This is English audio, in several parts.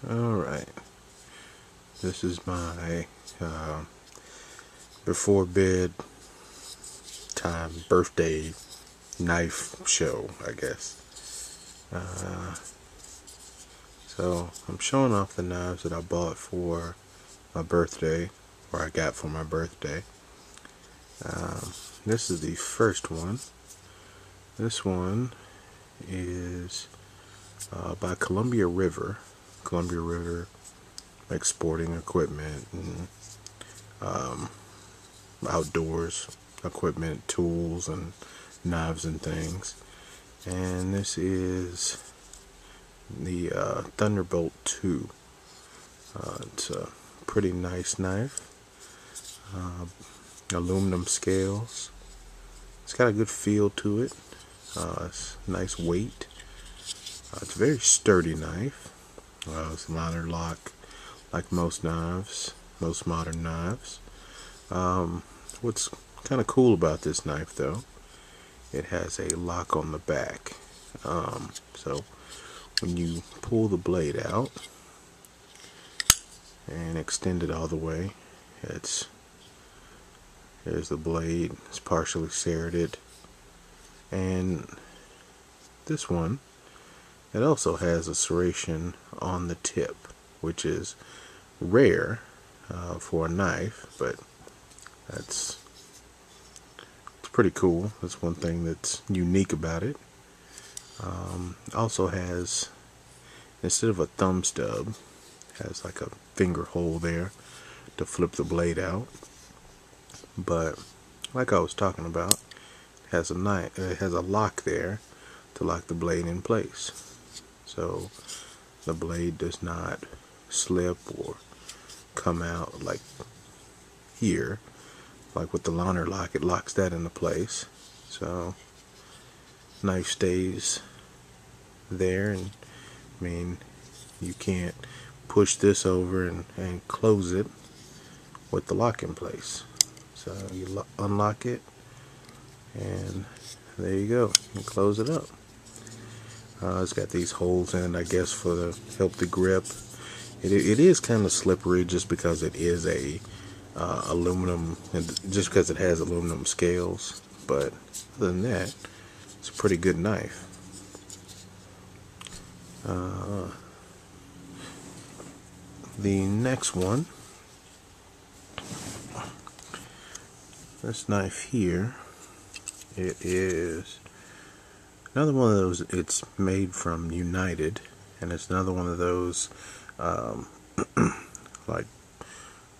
Alright, this is my before bed time birthday knife show, I guess. So I'm showing off the knives that I bought for my birthday, or I got for my birthday. This is the first one. This one is by Columbia River, like sporting equipment and outdoors equipment, tools and knives and things. And this is the Thunderbolt 2. It's a pretty nice knife. Aluminum scales. It's got a good feel to it. It's nice weight. It's a very sturdy knife. It's a liner lock, like most knives, most modern knives. What's kind of cool about this knife, though, it has a lock on the back. So when you pull the blade out and extend it all the way, here's the blade. It's partially serrated, and this one, it also has a serration on the tip, which is rare for a knife, but it's pretty cool. That's one thing that's unique about it. Also has, instead of a thumb stub, has like a finger hole there to flip the blade out. But like I was talking about, it has a lock there to lock the blade in place, so the blade does not slip or come out like here. Like with the liner lock, it locks that into place, so knife stays there. And I mean, you can't push this over and close it with the lock in place. So you unlock it, and there you go. You can close it up. It's got these holes in it, I guess, for the help the grip. It is kind of slippery just because it is a aluminum, and just because it has aluminum scales. But other than that, it's a pretty good knife. The next one, this knife here, it is another one of those. It's made from United, and it's another one of those like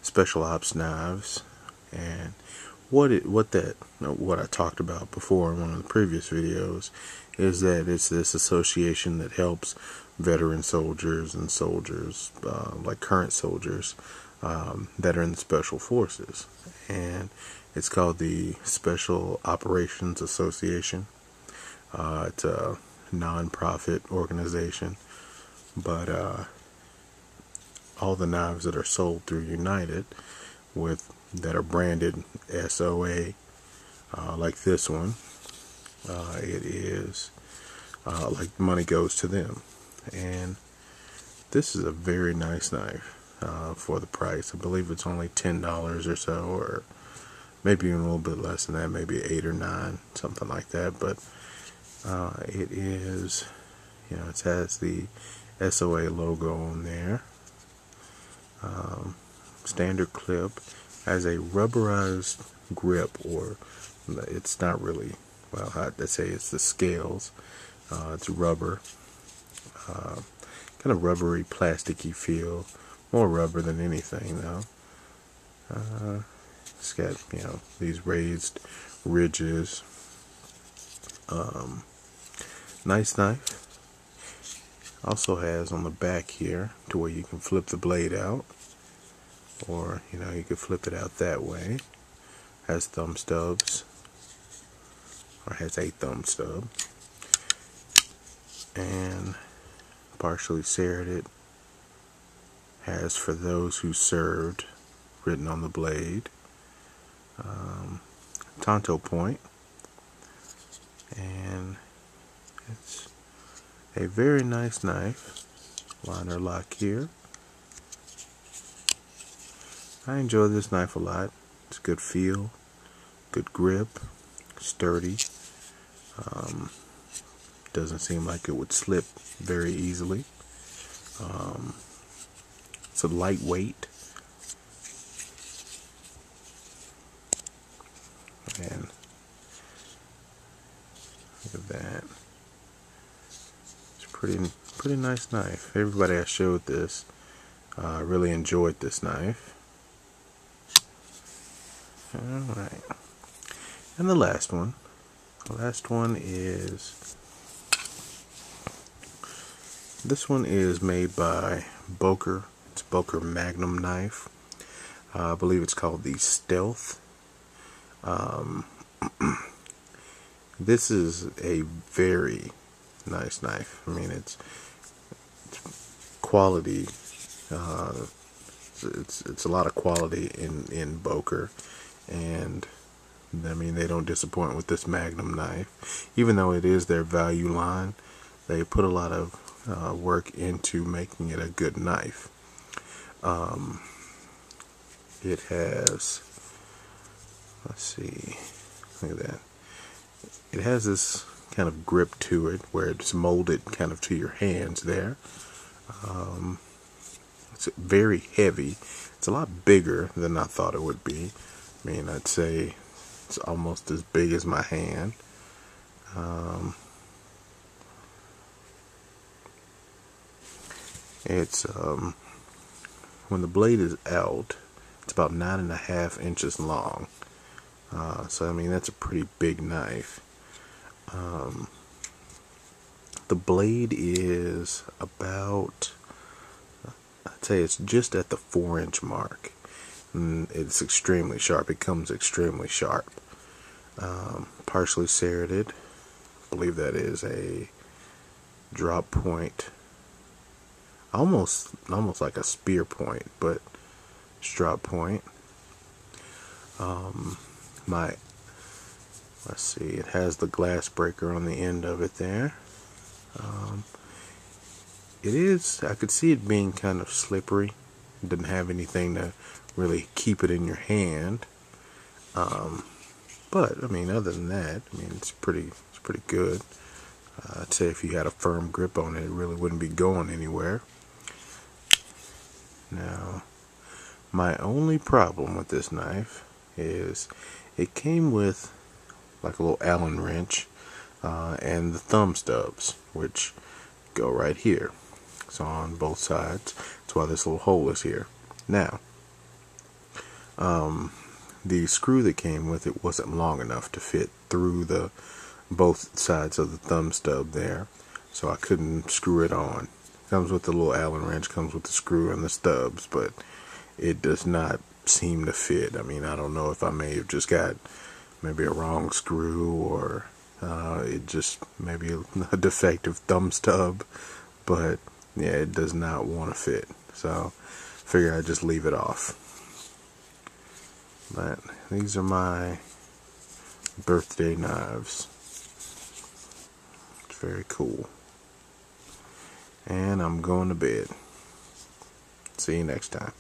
special ops knives. And what I talked about before in one of the previous videos is that it's this association that helps veteran soldiers and soldiers, like current soldiers, that are in the special forces, and it's called the Special Operations Association. It's a non-profit organization, but all the knives that are sold through United that are branded SOA, like this one, it is like money goes to them. And this is a very nice knife for the price. I believe it's only $10 or so, or maybe even a little bit less than that, maybe 8 or 9, something like that. But it is, it has the SOA logo on there. Standard clip, has a rubberized grip, or it's not really, well, I'd say it's the scales. It's rubber, kind of rubbery, plasticky feel, more rubber than anything though. It's got, these raised ridges. Nice knife. Also has on the back here to where you can flip the blade out, or you can flip it out that way. Has thumb stubs, or has a thumb stub, and partially serrated. Has "for those who served" written on the blade. Tanto point, and it's a very nice knife. liner lock here. I enjoy this knife a lot. It's a good feel, good grip, sturdy. Doesn't seem like it would slip very easily. It's a lightweight, and look at that. It's a pretty nice knife. Everybody I showed this really enjoyed this knife. Alright. And the last one. The last one is, this one is made by Boker. It's Boker Magnum knife. I believe it's called the Stealth. This is a very nice knife. I mean, it's quality. It's a lot of quality in Boker, and I mean, they don't disappoint with this Magnum knife. Even though it is their value line, they put a lot of work into making it a good knife. It has, let's see, look at that. It has this kind of grip to it where it's molded kind of to your hands there. It's very heavy. It's a lot bigger than I thought it would be. I mean, I'd say it's almost as big as my hand. It's when the blade is out, it's about 9.5 inches long. So I mean, that's a pretty big knife. The blade is about, I'd say it's just at the 4-inch mark. And it's extremely sharp. It comes extremely sharp. Partially serrated. I believe that is a drop point. Almost like a spear point, but it's drop point. Let's see, it has the glass breaker on the end of it there. It is, I could see it being kind of slippery. It didn't have anything to really keep it in your hand. But I mean, other than that, I mean, it's pretty good. I'd say if you had a firm grip on it, it really wouldn't be going anywhere. Now, my only problem with this knife is it came with like a little Allen wrench and the thumb stubs, which go right here. So on both sides. That's why this little hole is here. Now, the screw that came with it wasn't long enough to fit through the both sides of the thumb stub there, so I couldn't screw it on. Comes with the little Allen wrench, comes with the screw and the stubs, but it does not seem to fit. I mean, I don't know if I may have just got maybe a wrong screw, or it just maybe a defective thumb stub, but yeah, it does not want to fit. So figure I'd just leave it off. But these are my birthday knives. It's very cool. And I'm going to bed. See you next time.